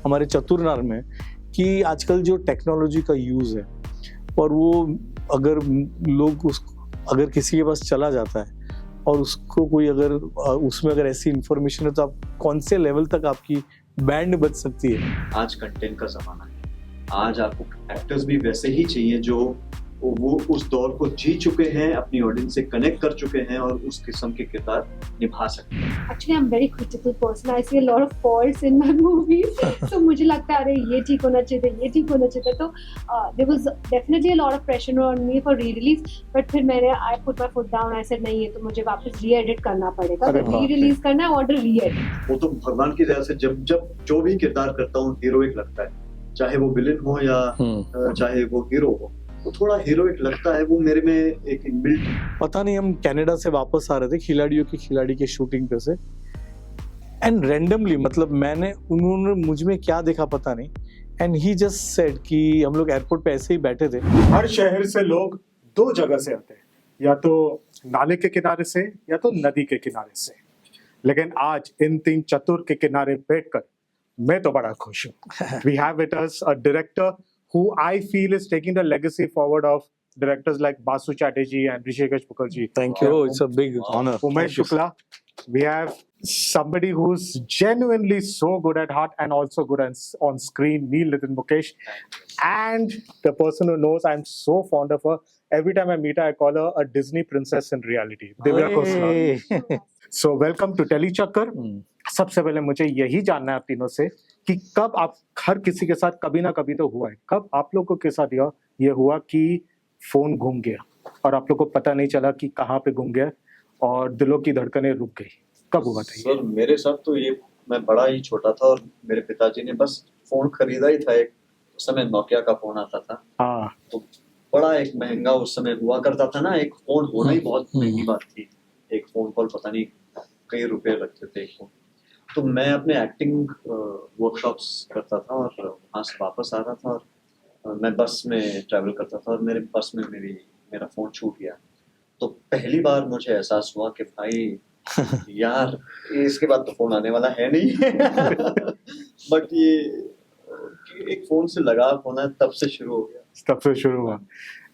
हमारे चतुरनार में कि आजकल जो टेक्नोलॉजी का यूज़ है और वो अगर अगर किसी के पास चला जाता है और उसको कोई अगर उसमें अगर ऐसी इंफॉर्मेशन है तो आप कौन से लेवल तक आपकी बैंड बच सकती है। आज कंटेंट का जमाना है। आज आपको एक्टर्स भी वैसे ही चाहिए जो वो उस दौर को जी चुके हैं, अपनी ऑडियंस से कनेक्ट कर चुके हैं और उस किस्म के किरदार निभा सकते हैं। Actually, I'm very critical person. I see a lot of faults in my movies. So मुझे लगता है अरे ये ठीक होना चाहिए, ये ठीक होना चाहिए। तो there was definitely a lot of pressure on me for re-release. But फिर I put my foot down. I said नहीं ये तो मुझे वापस re-edit करना पड़ेगा। re-release करना है order re-edit। वो तो भगवान की दया से जब जो भी किरदार करता हूँ हीरोइक लगता है, चाहे वो विलेन हो या चाहे वो हीरो हो, वो थोड़ा हीरोइक लगता है। वो मेरे में एक इनबिल्ट। पता नहीं हम कनाडा से वापस आ रहे थे खिलाड़ी के शूटिंग पे से एंड रैंडमली मतलब उन्होंने मुझ में क्या देखा पता नहीं एंड ही जस्ट सेड कि हम लोग एयरपोर्ट पे ऐसे ही बैठे थे। हर शहर से लोग दो जगह से आते हैं, या तो नाले के किनारे से या तो नदी के किनारे से, लेकिन आज इन तीन चतुर के किनारे बैठकर मैं तो बड़ा खुश हूँ। We have with us a director who I feel is taking the legacy forward of directors like Basu Chatterjee and Rishikesh Mukherjee. Thank you. It's a big honor. Umesh Shukla. We have somebody who's genuinely so good at heart and also good on screen, Neil Nitin Mukesh. And the person who knows I'm so fond of her. Every time I meet her, I call her a Disney princess in reality. Divya Khosla. So welcome to Telechakkar. सबसे पहले मुझे यही जानना है आप तीनों से कि कब आप हर किसी के साथ कभी ना कभी तो हुआ है, कब आप लोगों के साथ ये हुआ कि फोन घूम गया और आप लोग को पता नहीं चला कि कहाँ पे घूम गया और दिलों की धड़कनें रुक गई, कब हुआ था ये? सर मेरे साथ तो ये मैं बड़ा ही छोटा था और मेरे पिताजी ने बस फोन खरीदा ही था। एक उस समय नोकिया का फोन आता था। हाँ, तो बड़ा एक महंगा उस समय हुआ करता था ना, एक फोन होना ही बहुत महंगी बात थी। एक फोन कॉल पता नहीं कई रुपए लगते थे एक फोन। तो मैं अपने एक्टिंग वर्कशॉप्स करता था और वहाँ से वापस आ रहा था और मैं बस में ट्रैवल करता था और मेरे बस में मेरा फ़ोन छूट गया। तो पहली बार मुझे एहसास हुआ कि भाई यार इसके बाद तो फ़ोन आने वाला है नहीं। बट ये एक फ़ोन से लगाव होना तब से शुरू हो गया। तब से शुरू हुआ।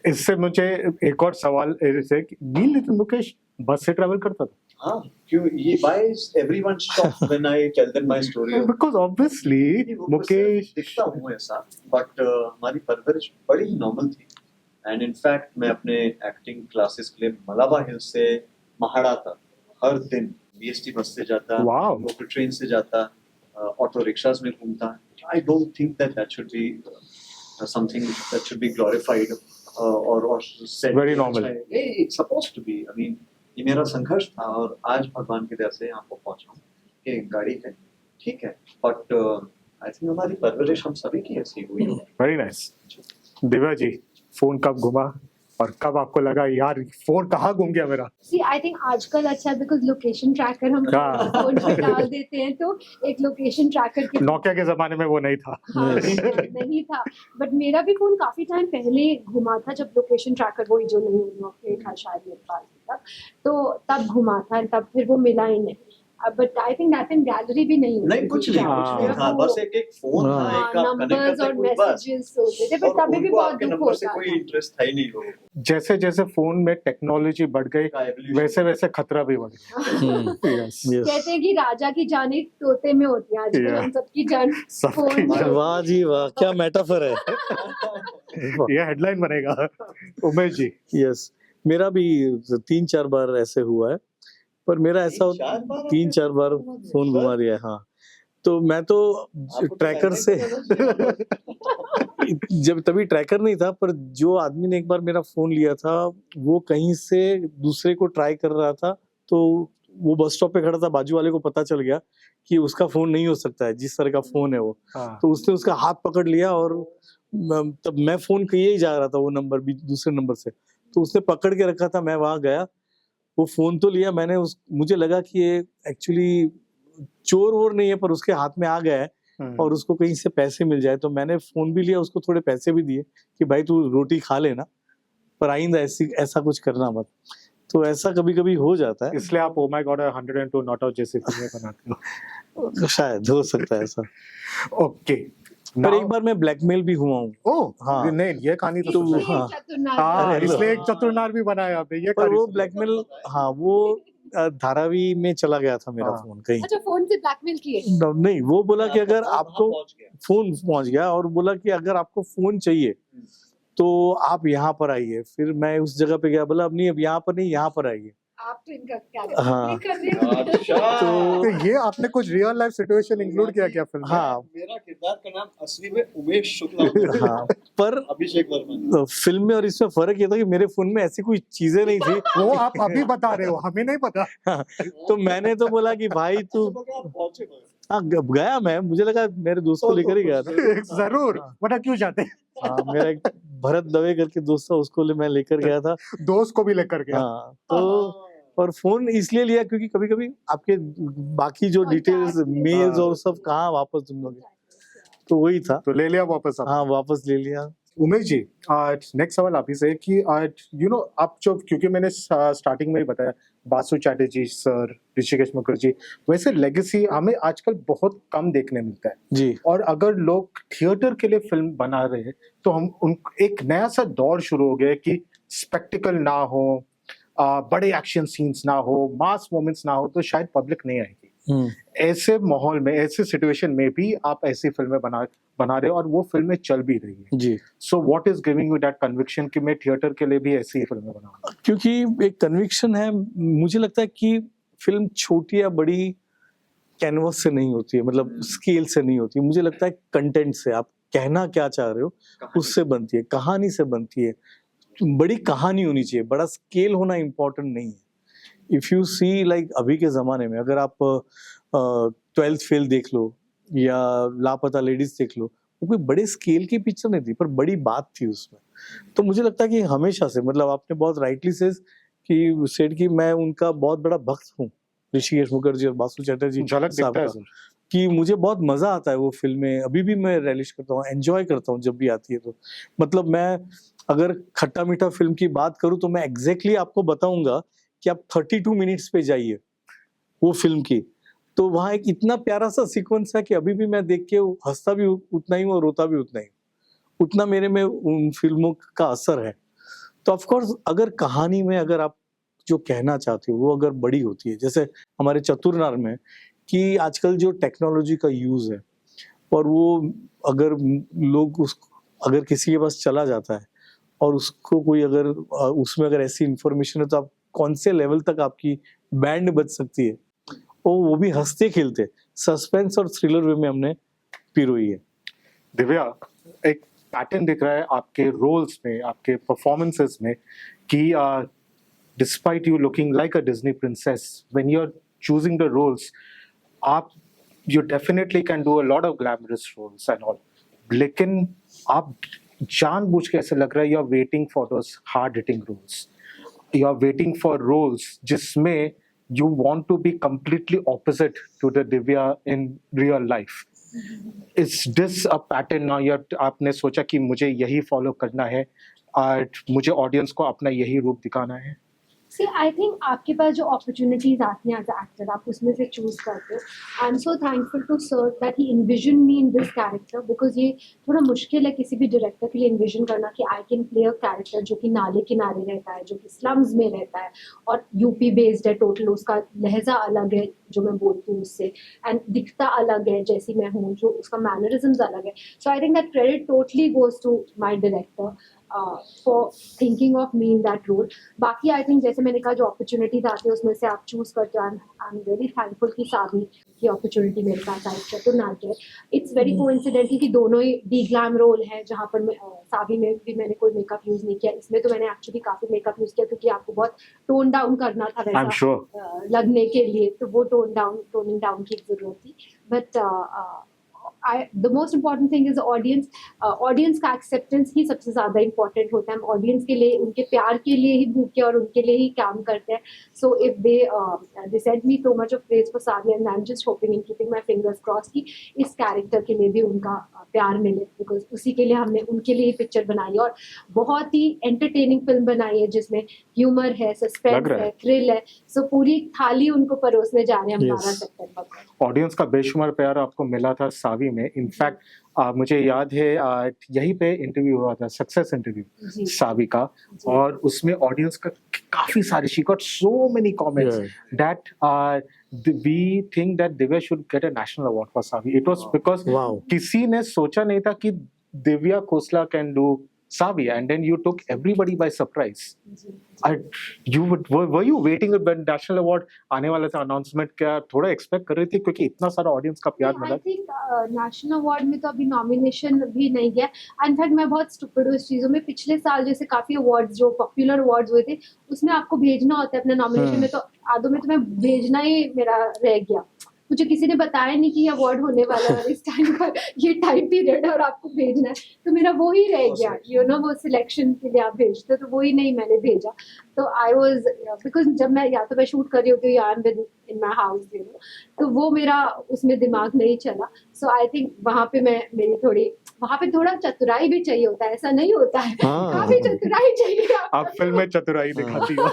इससे मुझे एक और सवाल है कि नील नितिन मुकेश बस से ट्रैवल करता था? हाँ, क्यों ये buys everyone shocked when I tell them my story. Because obviously Mukesh दिखता हूँ ऐसा, but हमारी परवरिश बड़ी ही नॉर्मल थी। And in fact मैं अपने एक्टिंग क्लासेस के लिए मलाबा हिल्स से महाड़ा था हर दिन। BST बस से जाता, लोकल ट्रेन से जाता, ऑटो रिक्शास में घूमता। I don't think that should be something that should be glorified or said. Very normal. It's supposed to be. I mean ये मेरा संघर्ष था और आज भगवान की दया से यहाँ पर पहुँचा हूँ कि गाड़ी है, ठीक है, बट आई थिंक हमारी परवरिश हम सभी की ऐसी हुई है। Very nice. Divya ji, phone कब घुमा और कब आपको लगा यार फोन कहाँ घूम गया मेरा? See, I think आजकल अच्छा है बिकॉज लोकेशन ट्रैकर हम फोन पे डाल देते हैं तो एक लोकेशन ट्रैकर के नोकिया के जमाने में वो नहीं था। नहीं था, बट मेरा भी फोन काफी टाइम पहले घुमा था जब लोकेशन ट्रैकर वही जो नहीं नोकिया था शायद मेरे पास तब, तो तब घुमा था तब फिर वो मिला ही नहीं। But I think that in gallery भी नहीं कुछ नहीं था, बस एक फोन था, एक आप कनेक्ट नंबर्स और मैसेजेस होते थे, बट तभी भी बहुत दुख नंबर से होता कोई था। इंटरेस्ट था ही नहीं लोगों को। जैसे जैसे फोन में टेक्नोलॉजी बढ़ गई वैसे वैसे खतरा भी बढ़ गया। कहते हैं कि राजा की जान एक तोते में होती है, आजकल हम सबकी जान फोन में। वाह जी वाह, क्या मेटाफर है। ये हेडलाइन बनेगा। उमेश जी। यस, मेरा भी 3-4 बार ऐसे हुआ है, पर मेरा ऐसा 3-4 बार फोन घुमा दिया है। हाँ, तो मैं तो ट्रैकर से जब तभी ट्रैकर नहीं था, पर जो आदमी ने एक बार मेरा फोन लिया था वो कहीं से दूसरे को ट्राई कर रहा था, तो वो बस स्टॉप पे खड़ा था, बाजू वाले को पता चल गया कि उसका फोन नहीं हो सकता है जिस तरह का फोन है वो। तो उसने उसका हाथ पकड़ लिया और तब मैं फोन किए ही जा रहा था वो नंबर भी दूसरे नंबर से, तो उसने पकड़ के रखा था। मैं वहां गया, वो फोन तो लिया मैंने, मुझे लगा कि ये एक्चुअली चोर वोर नहीं है पर उसके हाथ में आ गया है और उसको कहीं से पैसे मिल जाए, तो मैंने फोन भी लिया, उसको थोड़े पैसे भी दिए कि भाई तू रोटी खा लेना, पर आइंदा ऐसा कुछ करना मत। तो ऐसा कभी कभी हो जाता है, इसलिए आप oh my God 102 not out जैसी फिल्में बनाते हो। शायद हो सकता है ऐसा। ओके, पर एक बार मैं ब्लैकमेल भी हुआ हूँ। ओह हाँ। नहीं, ये कहानी तो तो सुनो। इसलिए हाँ। चतुर्नाथ हाँ, अरे, इसलिए एक चतुरनार भी बनाया आपने, ये पर कहानी वो सुनो। ब्लैकमेल, हाँ वो धारावी में चला गया था मेरा हाँ। फोन कहीं। अच्छा, फोन से ब्लैकमेल किए? नहीं, वो बोला कि अगर वहाँ आपको पहुंच गया। फोन पहुंच गया और बोला कि अगर आपको फोन चाहिए तो आप यहाँ पर आइए। फिर मैं उस जगह पे गया, बोला अब नहीं, अब यहाँ पर नहीं, यहाँ पर आइए। आप तो इनका क्या हाँ। कर रहे हो? अच्छा। तो ये आपने कुछ रियल लाइफ सिचुएशन इंक्लूड किया क्या फिल्म में? हाँ। मेरा किरदार का नाम असली में उमेश शुक्ला होता है। हाँ, पर अभिषेक वर्मा। फिल्म में और इसमें फर्क ये था कि मेरे फोन में ऐसी कोई चीजें नहीं थी। वो आप अभी बता रहे हो, हमें नहीं पता। तो मैंने तो बोला कि भाई तू, पहुंचे तो। हाँ गया मैं, मुझे लगा मेरे दोस्त को लेकर ही गया था। जरूर, बता क्यों जाते? हाँ, मेरा एक भरत दवे करके दोस्त था, उसको मैं लेकर गया था। दोस्त को भी लेकर गया। हाँ, तो और फोन इसलिए लिया क्योंकि कभी कभी आपके बाकी जो डिटेल्स, मेल्स और सब कहाँ वापस तुम लोगे, तो वही था। तो ले लिया वापस आप? हाँ, वापस ले लिया। उमेश जी, नेक्स्ट सवाल आप ही से कि आप जो, क्योंकि मैंने स्टार्टिंग में ही बताया बासु चैटर्जी सर, ऋषिकेश मुखर्जी, वैसे लेगेसी हमें आजकल बहुत कम देखने मिलता है जी। और अगर लोग थिएटर के लिए फिल्म बना रहे हैं तो हम उन एक नया सा दौर शुरू हो गया है कि स्पेक्टिकल ना हो, बड़े एक्शन सीन्स ना हो, मास मोमेंट्स ना हो, तो शायद पब्लिक नहीं आएगी। ऐसे माहौल में, ऐसे सिचुएशन में भी आप ऐसी फिल्में बना रहे हो और वो फिल्में चल भी रही है। जी। So what is giving you that conviction कि मैं थिएटर के लिए भी ऐसी ही फिल्में बनाऊंगा? क्योंकि एक कन्विक्शन है, मुझे लगता है कि फिल्म छोटी या बड़ी कैनवस से नहीं होती है, मतलब स्केल से नहीं होती है। मुझे लगता है कंटेंट से, आप कहना क्या चाह रहे हो उससे बनती है, कहानी से बनती है। बड़ी कहानी होनी चाहिए, बड़ा स्केल होना इम्पोर्टेंट नहीं है। इफ यू सी लाइक अभी के जमाने में अगर आप 12th फेल देख लो या लापता लेडीज देख लो, वो कोई बड़े स्केल की पिक्चर नहीं थी पर बड़ी बात थी उसमें। तो मुझे लगता है कि हमेशा से, मतलब आपने बहुत राइटली सेड कि मैं उनका बहुत बड़ा भक्त हूँ, ऋषिकेश मुखर्जी और बासु चैटर्जी झलक साहब दिखता है का, सर। कि मुझे बहुत मजा आता है वो फिल्में, अभी भी मैं रिलीज करता हूँ, एंजॉय करता हूँ जब भी आती है। तो मतलब मैं अगर खट्टा मीठा फिल्म की बात करूँ तो मैं एग्जैक्टली आपको बताऊंगा कि आप 32 मिनट्स पे जाइए वो फिल्म की, तो वहाँ एक इतना प्यारा सा सीक्वेंस है कि अभी भी मैं देख के हंसता भी उतना ही हूँ और रोता भी उतना ही, उतना मेरे में उन फिल्मों का असर है। तो ऑफ कोर्स अगर कहानी में अगर आप जो कहना चाहते हो वो अगर बड़ी होती है, जैसे हमारे चतुरनार में कि आजकल जो टेक्नोलॉजी का यूज है और वो अगर लोग अगर किसी के पास चला जाता है और उसको कोई अगर उसमें अगर ऐसी इंफॉर्मेशन है तो आप कौन से लेवल तक आपकी बैंड बच सकती है, और वो भी हंसते खेलते, सस्पेंस और थ्रिलर वे में हमने पिरोई है। दिव्या, एक पैटर्न दिख रहा है आपके रोल्स में, आपके परफॉर्मेंसेस में कि despite you looking like a Disney princess, when you are choosing the roles, आप you definitely can do a lot of glamorous roles and all, लेकिन आप जानबूझ के ऐसे लग रहा है you are waiting for those hard hitting roles, you are waiting for roles जिसमें you want to be completely opposite to the Divya in real life. Is this a pattern now? आपने सोचा कि मुझे यही फॉलो करना है और मुझे ऑडियंस को अपना यही रूप दिखाना है? See, I think आपके पास जो opportunities आती हैं as an actor, आप उसमें से choose करते हो. I'm so thankful to sir that he envisioned me in this character, because ये थोड़ा मुश्किल है किसी भी director के लिए envision करना कि I can play a character जो कि नाले किनारे रहता है, जो कि slums में रहता है और UP based है total, उसका लहजा अलग है जो मैं बोलती हूँ उससे, and दिखता अलग है जैसी मैं हूँ, जो उसका mannerisms अलग है. So I think that credit totally goes to my director for thinking of me in that role. बाकी I think जैसे मैंने कहा जो opportunities आती है उसमें से आप choose करते हो. I'm very thankful कि सावी की opportunity मेरे पास आई, चतुरनार के. It's very coincidental कि दोनों ही D-glam role है जहाँ पर सावी में भी मैंने कोई मेकअप यूज नहीं किया. इसमें तो मैंने एक्चुअली काफी मेकअप यूज किया क्योंकि आपको बहुत टोन डाउन करना था वैसा I'm sure. लगने के लिए, तो वो टोनिंग डाउन की जरूरत थी. But the most important thing is audience. Audience का एक्सेप्टेंस ही सबसे ज़्यादा इम्पॉर्टेंट होता है. हम ऑडियंस के लिए, उनके प्यार के लिए ही भूखे और उनके लिए ही काम करते हैं. So if they send me so much of praise for Savi and I am just hoping and keeping my fingers cross कि इस कैरेक्टर के लिए भी उनका प्यार मिले, बिकॉज उसी के लिए हमने उनके लिए ही पिक्चर बनाई है. और बहुत ही एंटरटेनिंग फिल्म बनाई है जिसमें ह्यूमर है, सस्पेंस है, थ्रिल है. सो पूरी थाली उनको परोसने जा रहे हैं हम 12 सितंबर को. ऑडियंस का बेशुमार प्यार आपको मिला था सावी में. इनफैक्ट मुझे याद है यहीं पे इंटरव्यू हुआ था, सक्सेस इंटरव्यू सावी का, और उसमें ऑडियंस का काफी सारे, she got so many comments that we think that Divya should get a national award for Savi. It was because किसी ने सोचा नहीं था कि Divya Khosla can do Savi, and then you took everybody by surprise. Were you waiting when national award आने वाला था, announcement क्या थोड़ा expect कर रही थी, क्योंकि इतना सारा ऑडियंस का प्यार मिला? I think नेशनल अवार्ड में तो अभी नॉमिनेशन भी नहीं गया. इनफैक्ट मैं बहुत स्टूपिड हूँ इस चीज़ों में. पिछले साल जैसे काफी अवार्ड्स जो पॉपुलर अवार्ड्स हुए थे उसमें आपको भेजना होता है अपने नॉमिनेशन में, तो आधों में तो मैं भेजना ही मेरा रह गया. मुझे किसी ने बताया नहीं कि ये अवार्ड होने वाला है इस टाइम का, ये टाइम पीरियड है और आपको भेजना है, तो मेरा वो ही रह गया. यू नो, वो सिलेक्शन के लिए आप भेजते, तो वो ही नहीं मैंने भेजा. तो आई वाज, बिकॉज जब मैं या तो मैं शूट कर रही होती हूँ या I am with in my house, you know, तो वो मेरा उसमें दिमाग नहीं चला. सो आई थिंक वहाँ पे थोड़ा चतुराई भी चाहिए होता है. ऐसा नहीं होता है, काफी चतुराई चाहिए. आप फिल्म में चतुराई दिखाती हो.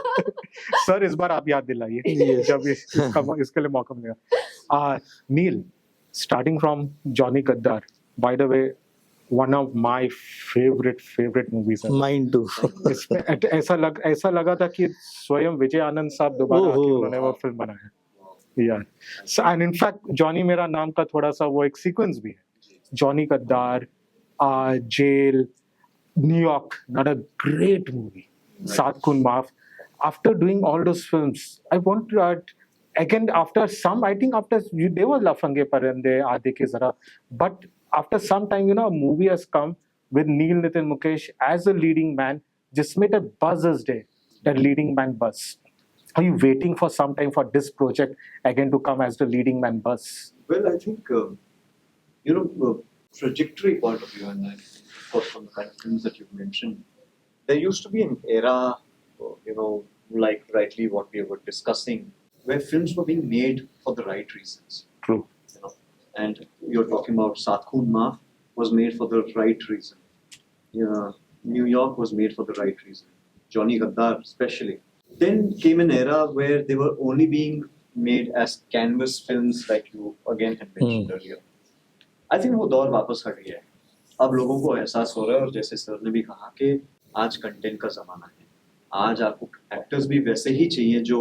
सर इस बार आप याद दिलाइए जब इसके लिए मौका मिलेगा. नील, स्टार्टिंग फ्रॉम जॉनी गद्दार, by the way one of my favorite movies. Mine too. ऐसा लगा था कि स्वयं विजय आनंद साहब दोबारा आके उन्होंने वो फिल्म बनाया. Yeah. So, and in fact, Johnny मेरा नाम का थोड़ा सा वो एक सीक्वेंस भी है. Johnny Gaddaar, Jail, New York, not a great movie. सात खून माफ. After doing all those films, I want to again after some, I think after they were Lafange Parande, Aadhe Ke Zara, but after some time, you know, a movie has come with Neel Nitin Mukesh as a leading man, जिसमें the buzz is there, the leading man buzz. Are you waiting for some time for this project again to come as the leading man buzz? Well, I think, you know, trajectory point of view, and of course from the kind of films that you've mentioned, there used to be an era, you know, like rightly what we were discussing, where films were being made for the right reasons. True. You know, and you're talking about Saath Khoon Maaf was made for the right reason. New York was made for the right reason. Johnny Gaddar especially. Then came an era where they were only being made as canvas films, like you again had mentioned earlier. I think वो दौर वापस हट गया है. अब लोगों को एहसास हो रहा है, और जैसे सर ने भी कहा कि आज कंटेंट का जमाना है. आज आपको एक्टर्स भी वैसे ही चाहिए जो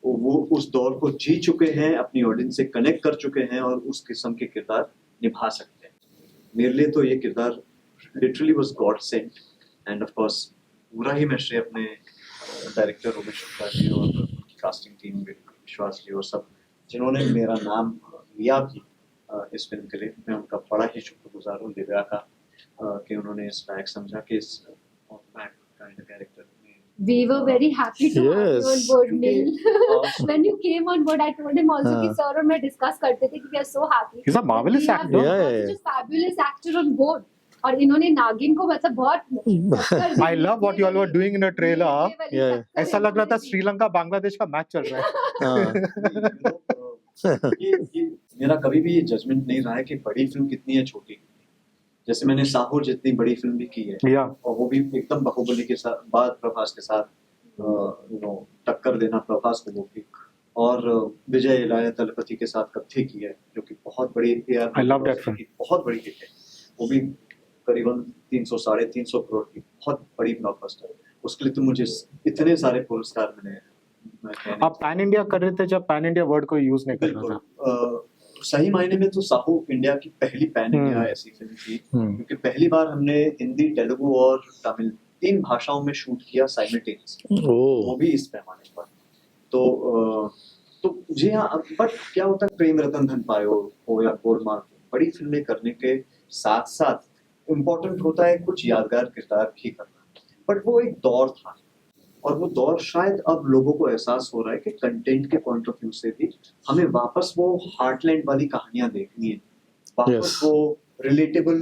वो उस दौर को जी चुके हैं, अपनी ऑडियंस से कनेक्ट कर चुके हैं और उस किस्म के किरदार निभा सकते हैं. मेरे लिए तो ये किरदार literally was god sent. And of course पूरा ही मैं श्रेय अपने डायरेक्टर उमेश शुक्ला जी और कास्टिंग टीम विश्वास जी और सब जिन्होंने मेरा नाम लिया भी इस फिल्म के लिए. मैं उनका बड़ा ही शुक्रगुजार हूँ, दिव्या का, कि उन्होंने इस लायक समझा कि इस kind of character. We were very happy to have you on board, Neil. When you came on board, I told him also कि sir और मैं discuss करते थे कि we are so happy. He's a marvelous actor. Such a fabulous actor on board. और इन्होंने नागिन को मतलब बहुत. I love what you all were doing in the trailer. ऐसा लग रहा था श्रीलंका बांग्लादेश का मैच चल रहा है. ये मेरा कभी भी ये जजमेंट नहीं रहा है कि बड़ी फिल्म कितनी है, छोटी. जैसे मैंने साहूर जितनी बड़ी फिल्म भी की है, और वो भी एकदम बाहुबली के साथ बाद प्रभास के साथ टक्कर देना प्रभास को वो भी, और विजय इलाया दलपति के साथ कत्थी की है जो कि बहुत बड़ी बहुत बड़ी हिट है. वो भी करीबन 300-350 करोड़ की बहुत बड़ी ब्लॉकबस्टर. उसके लिए तो मुझे इतने सारे पुरस्कार मिले हैं. आप पैन इंडिया कर रहे थे जब पैन इंडिया वर्ड को यूज नहीं कर रहा था. सही मायने में तो साहू इंडिया की पहली पैन इंडिया ऐसी फिल्म थी, क्योंकि पहली बार हमने हिंदी, तेलुगु और तमिल 3 भाषाओं में शूट किया साइमल्टेनियसली, वो भी इस पैमाने पर. तो जी हाँ, बट क्या होता है, प्रेम रतन धन पायो हो या गोलमाल, बड़ी फिल्में करने के साथ साथ इम्पोर्टेंट होता है कुछ यादगार किरदार भी करना. बट वो एक दौर था, और वो दौर शायद अब लोगों को एहसास हो रहा है कि कंटेंट के पॉइंट ऑफ व्यू से भी हमें वापस वो हार्टलैंड वाली कहानियां देखनी है, वापस Yes. वो relatable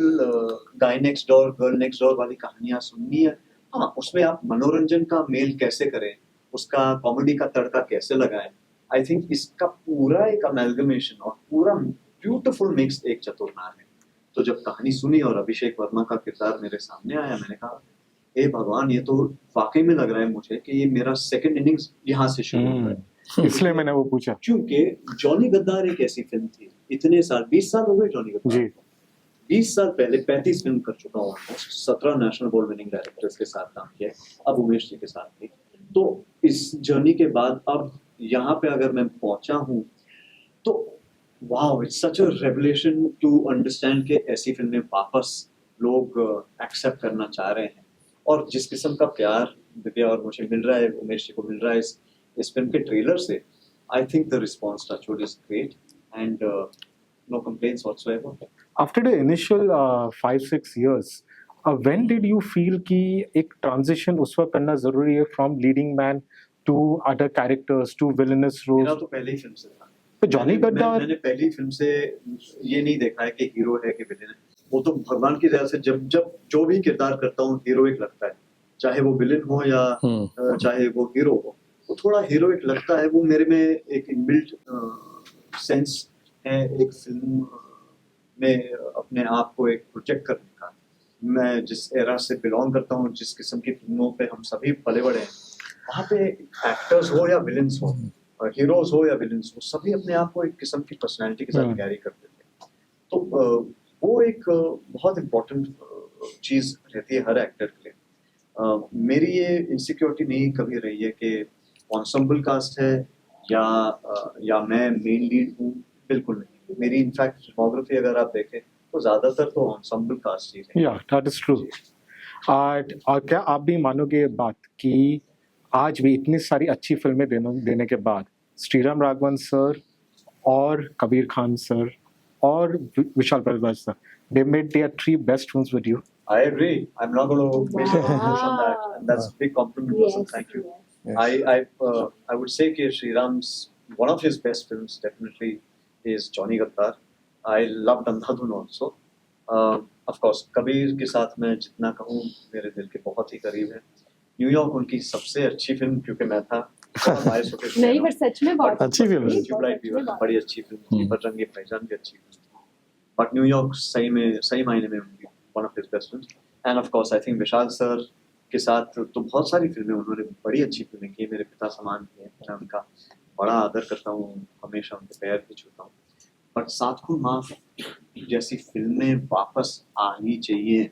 guy next door girl next door वाली कहानियां सुननी है। हाँ, उसमें आप मनोरंजन का मेल कैसे करें, उसका कॉमेडी का तड़का कैसे लगाएं, आई थिंक इसका पूरा एक अमेलगमेशन और पूरा ब्यूटीफुल मिक्स एक चतुर्नार है। तो जब कहानी सुनी और अभिषेक वर्मा का किरदार मेरे सामने आया, मैंने कहा हे भगवान, ये तो वाकई में लग रहा है मुझे कि ये मेरा सेकंड इनिंग्स यहाँ से शुरू हुआ है। इसलिए मैंने वो पूछा। क्योंकि जॉनी गद्दार एक ऐसी फिल्म थी, इतने साल 20 साल हो गए जॉनी गद्दार जी। को। 20 साल पहले 35 फिल्म कर चुका हूँ, 17 नेशनल अवार्ड विनिंग डायरेक्टर्स के साथ काम किया है, अब उमेश जी के साथ भी। तो इस जर्नी के बाद अब यहाँ पे अगर मैं पहुंचा हूँ तो wow, it's such a revelation to understand कि ऐसी फिल्में वापस लोग एक्सेप्ट करना चाह रहे हैं। और जिस किस्म का प्यार दिव्या और मुझे मिल रहा है, उमेश जी को मिल रहा है इस फिल्म के ट्रेलर से, I think the response touchwood is great and no complaints whatsoever. After the initial 5-6 years, when did you feel कि एक transition उस वक्त करना जरूरी है from leading man to other characters to villainous मेरा roles? तो पहले ही फिल्म से था। तो जॉनी गद्दार मैंने पहली फिल्म से ये नहीं देखा है कि हीरो है कि विलेन है। वो तो भगवान की दया से जब जब जो भी किरदार करता हूँ हीरोइक लगता है, चाहे वो विलेन हो या चाहे वो हीरो हो, वो थोड़ा हीरोइक लगता है। वो मेरे में एक इनबिल्ट सेंस है एक फिल्म में अपने आप को एक प्रोजेक्ट करने का। मैं जिस एरा से बिलोंग करता हूँ, जिस किस्म की फिल्मों पे हम सभी पले बड़े हैं, वहाँ पे एक्टर्स हो या विलेंस हो, हीरोज हो या विलेंस हो, सभी अपने आप को एक किस्म की पर्सनैलिटी के साथ कैरी करते थे। तो वो एक बहुत इम्पोर्टेंट चीज़ रहती है हर एक्टर के लिए। मेरी ये इनसिक्योरिटी नहीं कभी रही है कि एंसेंबल कास्ट है या मैं मेन लीड हूँ, बिल्कुल नहीं। मेरी इनफैक्ट फिल्मोग्राफी अगर आप देखें तो ज़्यादातर तो एंसेंबल कास्ट ही है। Yeah, that is true. और क्या आप भी मानोगे ये बात कि आज भी इतनी सारी अच्छी फिल्में देने के बाद श्रीराम राघवन सर और कबीर खान सर और Vishal Bhardwaj sir, they made their 3 best films with you. I agree. I'm not going to waste any push on that. And that's a big compliment, Yes, Vasan. Thank you. yes. I would say कि Sriram's one of his best films definitely is Johnny Gaddar. I loved Andhadhun also. Of course, Kabir के साथ मैं जितना कहूँ मेरे दिल के बहुत ही करीब है। न्यूयॉर्क उनकी सबसे अच्छी फिल्म, क्योंकि मैं था नहीं, पर सच में बहुत अच्छी फिल्म है। ट्यूबलाइट भी बड़ी अच्छी फिल्म थी, बजरंगी भाईजान भी अच्छी फिल्म थी, बट न्यूयॉर्क सही मायने में उनकी one of his best films. And of course I think Vishal sir के साथ तो बहुत सारी फिल्में उन्होंने बड़ी अच्छी फिल्में की, मेरे पिता समान हैं, मैं उनका बड़ा आदर करता हूँ, हमेशा उनके पैर भी छूता हूँ। बट सात खून माफ जैसी फिल्में वापस आनी चाहिए।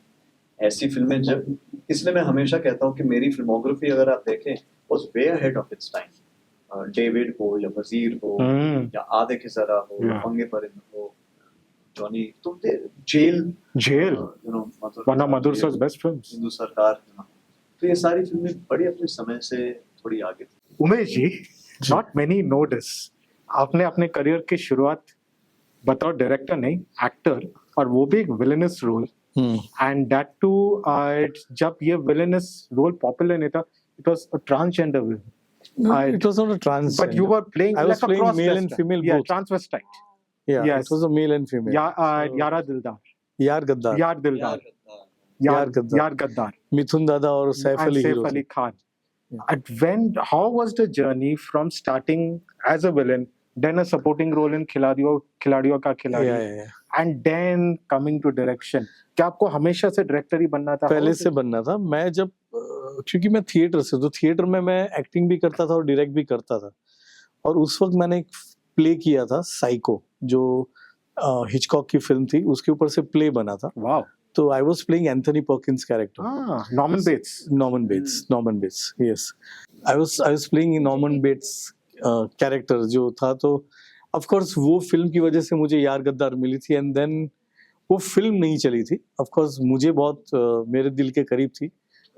ऐसी फिल्में जब, इसलिए मैं हमेशा कहता हूँ कि मेरी फिल्मोग्राफी अगर आप देखें was way ahead of its time. David हो या वजीर हो या आधे के जरा हो या पंगे परिंद हो, जॉनी, तो Jail one of Madhur sir's best films. Indu Sarkar, तो ये सारी फिल्में बड़ी अपने समय से थोड़ी आगे थी। Umesh ji, not many know this. आपने अपने करियर की शुरुआत बतौर डायरेक्टर नहीं, एक्टर, और वो भी एक villainous role, and that too जब ये विलेनस रोल पॉपुलर नहीं था, it was a transgender film. No, it was not a transgender. But you were playing I was like a playing male cross-dresser. and female Yeah, both. transvestite. Yeah, Yes. it was a male and female. Yara Dildar. यार गद्दार, Yaar Dildar. यार गद्दार, Yaar Gaddar. मिथुन दादा और Saif And Ali Saif hero Ali थे। Khan. How was the journey from starting as a villain, then a supporting role in खिलाड़ियों का खिलाड़ी, Yeah. and then coming to direction? क्या आपको हमेशा से डायरेक्टर ही बनना था? पहले से बनना था। मैं जब क्योंकि मैं थिएटर से, तो थिएटर में मैं एक्टिंग भी करता था और डायरेक्ट भी करता था। और उस वक्त मैंने एक प्ले किया था साइको, जो हिचकॉक की फिल्म थी, उसके ऊपर से प्ले बना था। Wow. तो I was playing Anthony Perkins character. Norman Bates, yes. I was playing Norman Bates character जो था। तो ऑफ कोर्स वो फिल्म की वजह से मुझे यार गद्दार मिली थी, एंड देन वो फिल्म नहीं चली थी। ऑफ कोर्स मुझे बहुत मेरे दिल के करीब थी,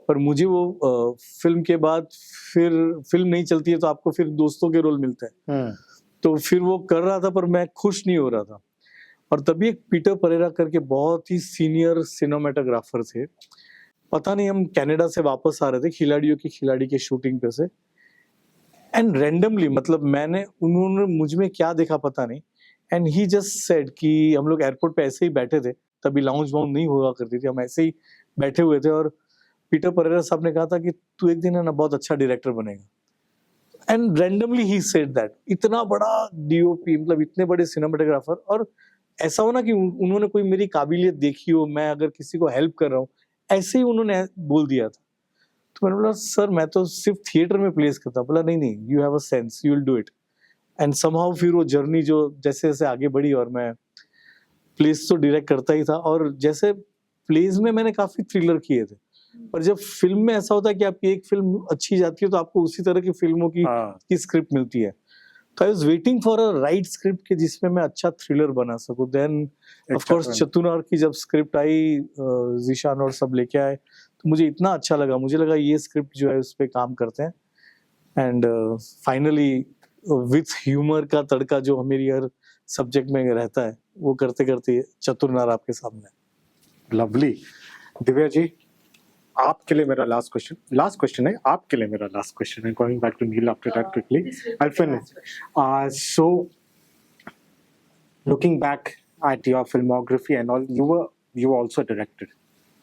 पर मुझे वो फिल्म के बाद फिर फिल्म नहीं चलती है तो आपको फिर दोस्तों के रोल मिलते हैं। तो फिर वो कर रहा था, पर मैं खुश नहीं हो रहा था। और तभी एक पीटर परेरा करके बहुत ही सीनियर सिनेमेटोग्राफर थे, पता नहीं हम कनाडा से वापस आ रहे थे खिलाड़ियों की खिलाड़ी के शूटिंग पे से, एंड रैंडमली, मतलब उन्होंने मुझ में क्या देखा पता नहीं, एंड ही जस्ट सेड कि हम लोग एयरपोर्ट पे ऐसे ही बैठे थे, तभी लाउंज वाउंज नहीं हुआ करती थी, हम ऐसे ही बैठे हुए थे और पीटर परेरा साहब ने कहा था कि तू एक दिन है ना बहुत अच्छा डायरेक्टर बनेगा। And randomly he said that. इतना बड़ा डीओपी, मतलब इतने बड़े सिनेमाटोग्राफर, और ऐसा हो ना कि उन्होंने कोई मेरी काबिलियत देखी हो, मैं अगर किसी को हेल्प कर रहा हूँ, ऐसे ही उन्होंने बोल दिया था। तो मैंने बोला सर मैं तो सिर्फ थिएटर में प्लेस करता। बोला नहीं नहीं, you have a sense, you will do it. And somehow फिर वो जर्नी जो जैसे जैसे आगे बढ़ी, और मैं प्लेस तो डायरेक्ट करता ही था, और जैसे प्लेस में मैंने काफी थ्रिलर किए थे, पर जब फिल्म में ऐसा होता है कि आपकी एक फिल्म अच्छी जाती है तो आपको उसी तरह की फिल्मों की स्क्रिप्ट मिलती है। तो I was waiting for a right script कि जिसमें मैं अच्छा थ्रिलर बना सकूं। देन ऑफ कोर्स चतुनार की जब स्क्रिप्ट आई, जीशान और सब लेके आए, तो मुझे इतना अच्छा लगा, मुझे लगा ये स्क्रिप्ट जो है उस पे काम करते हैं। एंड फाइनली विथ ह्यूमर का तड़का जो मेरी हर सब्जेक्ट में रहता है, वो करते करते चतुरनार आपके सामने। लवली। दिव्या जी, आपके लिए मेरा लास्ट क्वेश्चन है, आपके लिए मेरा लास्ट क्वेश्चन है। Going back to Neil after that quickly, I'll finish. So, looking back at your filmography and all, you were also a director,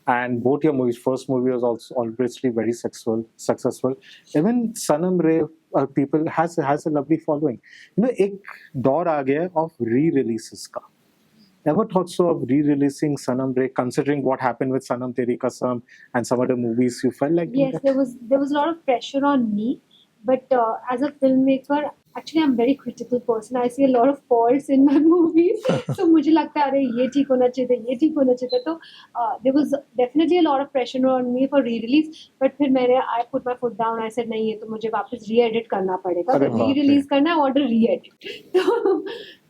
and both your movies, first movie was also obviously very successful. Even Sanam Re people has a lovely following. You know, एक दौर आ गया of re-releases का. Ever thought so of re-releasing Sanam Re, considering what happened with Sanam Teri Kasam and some other movies? You felt like doing Yes, that? there was a lot of pressure on me, but as a filmmaker, actually I'm a very critical person. I see a lot of faults in my movies. So मुझे लगता है अरे ये ठीक होना चाहिए था, ये ठीक होना चाहिए था। तो there was definitely a lot of pressure on me for re-release, but फिर मैंने I put my foot down. I said नहीं, ये तो मुझे वापस re-edit करना पड़ेगा। अरे तो बाप रे। re-release करना है, I want to re-edit.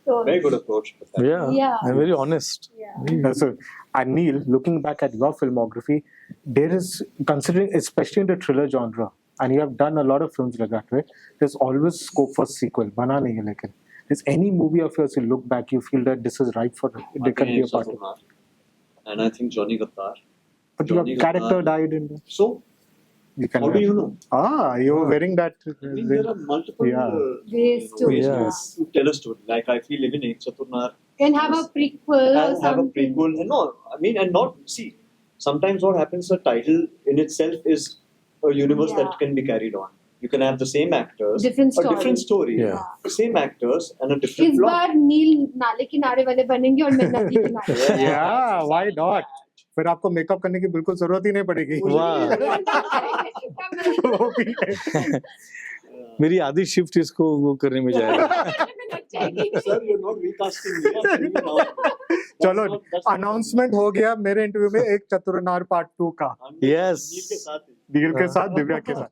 तो Very good approach. Yeah, I'm very honest. yeah. So, and Neil, looking back at your filmography, there is, considering especially in the thriller genre, and you have done a lot of films like that, right? There's always scope for sequel. Bana nahi hai lekin. Is any movie of yours you look back, you feel that this is right for it? They can be a part of it. And I think Johnny Gaddar. But your Johnny character Gaddar. died in the. So, You can how do you know? You were wearing that. I mean, there are multiple Yeah. Ways to- ways Yes. to tell a story. Like I feel even in Chaturnar Can have a prequel or have a something. prequel. And no, I mean, and not see. Sometimes what happens, the title in itself is a universe Yeah. that can be carried on. You can have the same actors, Different a different story, Yeah. the same actors, and a different इस plot. बार नील नाले किनारे वाले बनेंगे और मैं नदी किनारे वाले। Yeah, why not? फिर आपको मेकअप करने की बिल्कुल जरूरत ही नहीं पड़ेगी। वाह। वो भी है। मेरी आधी शिफ्ट इसको वो करने में जाएगा। Sir, you're not recasting me. I'm telling you now. चलो, That's not- अनाउंसमेंट हो गया मेरे इंटरव्यू में एक चतुरनार पार्ट 2 का, Yes. नील के साथ ही। नील के साथ, दिव्या के साथ।